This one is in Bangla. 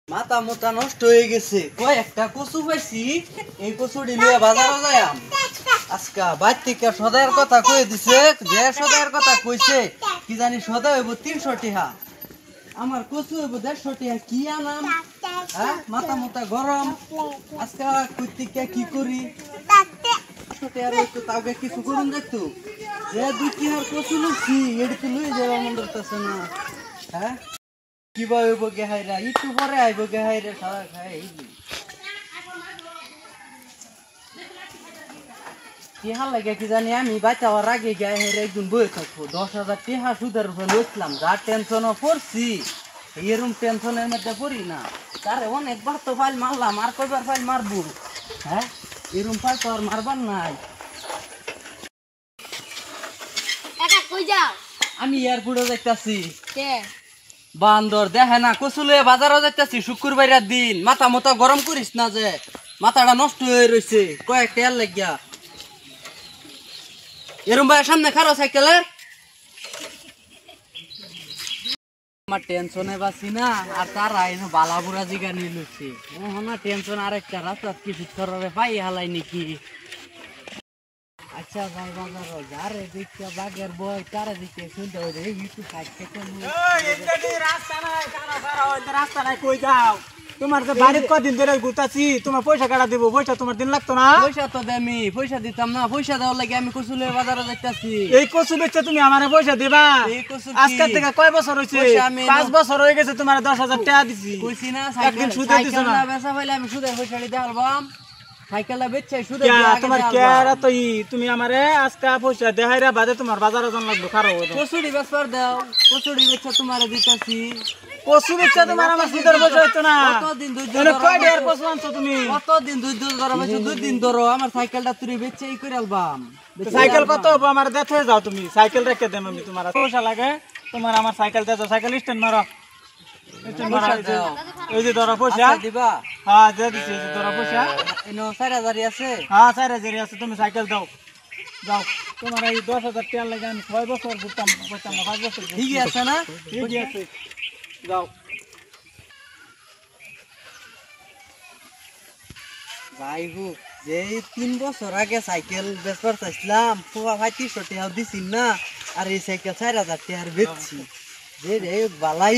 মাথা মোটা নষ্ট হয়ে গেছে। কয়েকটা কচু পাইছি, এই কচুটি নিয়ে বাজারে যাইম। আজকা বাইর থেকে সদাইয়ের কথা কয়ে দিছে, যে সদাইয়ের কথা কইছে কি জানি সদাই হইব 300 টাকা, আমার কচু হইব 150 টাকা। কি আনাম? হ্যাঁ, মাথা মোটা গরম। আজকা কই থেকে কি করি? 100 টাকা রইতো, তাকে কিছু করুন দেখতো। যে 2 টাকার কচু লইছি, এটি তো লই যাওয়া মন করতেছে না। হ্যাঁ, কিবা হইব গে হাইরা, একটু পরে আইব গে হাইরা, সারা খাই টিহা লাগে কি জানি। আমি বাঁচাবার আগে গে হাইরা একদিন বয়ে থাকবো। 10,000 টিহা সুদের উপরে লইছিলাম, যা টেনশনও পড়ছি, এরম টেনশনের মধ্যে পড়ি না। তারে অনেকবার তো ফাইল মারলাম, আর কয়বার ফাইল মারবো? হ্যাঁ, এরম ফাইল তো আর মারবার নাই। আমি এয়ারপোর্টে যাইতাছি। বান্দর দেখে না কচুলে বাজারে যাইতাছি, শুক্রবারের দিন। মাথা মতো গরম করিস না, যে মাথাটা নষ্ট হয়ে রয়েছে কয়েকটা এর লাগিয়া। এরম ভাই সামনে খারো সাইকেলের। আমার টেনশনে বাসি না, আর তারা এনে বালা বুড়া জিগা নিয়ে লুচ্ছে। না টেনশন আরেকটা রাস্তা কিছু করে পাই হালাই নাকি। আচ্ছা ভাই বাজার যারে দেখতে বাগের বই তারে দেখতে শুনতে হবে একটু কাজ থেকে রাস্তা নাই কই যাও? তোমার যে বাড়ির কদিন ধরে ঘুরতাছি, তোমার পয়সা কাটা দিব, পয়সা তোমার দিন লাগতো না? পয়সা তো দেমি, পয়সা দিতাম না। পয়সা দেওয়ার লাগে আমি কচুলের বাজারে যাইতাছি। এই কচু বেচতে তুমি আমারে পয়সা দিবা? আজকের থেকে কয় বছর হইছে? 5 বছর হয়ে গেছে, তোমার 10,000 টাকা দিছি। কইছি না একদিন সুদে দিছ না? বেচা পাইলে আমি সুদের পয়সাটি দেখালবাম। সাইকেলটা বেচছে সুদে তোমার কেয়ার তো তুমি আমারে আজকে পয়সা দেখাইরা বাদে তোমার বাজারে জন লাগবে খারাপ হবে। কচুরি বেচবার দাও, কচুরি বেচা তোমার দিতাছি। কচু বেচতে তোমার আমার সুদের পয়সা হইতো না? কতদিন দুই তাহলে কয় টাকার কচু আনছো তুমি? কতদিন দুই ধরো বেচো, 2 দিন ধরো। আমার সাইকেলটা তুই বেচে ই করে আলবাম। সাইকেল কত হবে আমার দেখ হয়ে যাও, তুমি সাইকেল রেখে দেব আমি। তোমার পয়সা লাগে তোমার আমার সাইকেল দেছো, সাইকেল স্ট্যান্ড মারো, স্ট্যান্ড মারো। এই যে ধরো পয়সা দিবা। হ্যাঁ দিয়ে দিছি, এই যে ধরো পয়সা। এনো 4,000 আছে। হ্যাঁ 4,000 আছে, তুমি সাইকেল দাও যাও। তোমার এই 10,000 টাকা লাগে আমি 6 বছর ঘুরতাম, 5 বছর। ঠিক আছে না? ঠিক আছে, যাও। যাই হোক, যে 3 বছর আগে সাইকেল বেচবার চাইছিলাম, ফুয়া ভাই 300 টাকা দিছি না, আর এই সাইকেল 4,000 টাকার বেচছি। যে রে বালাই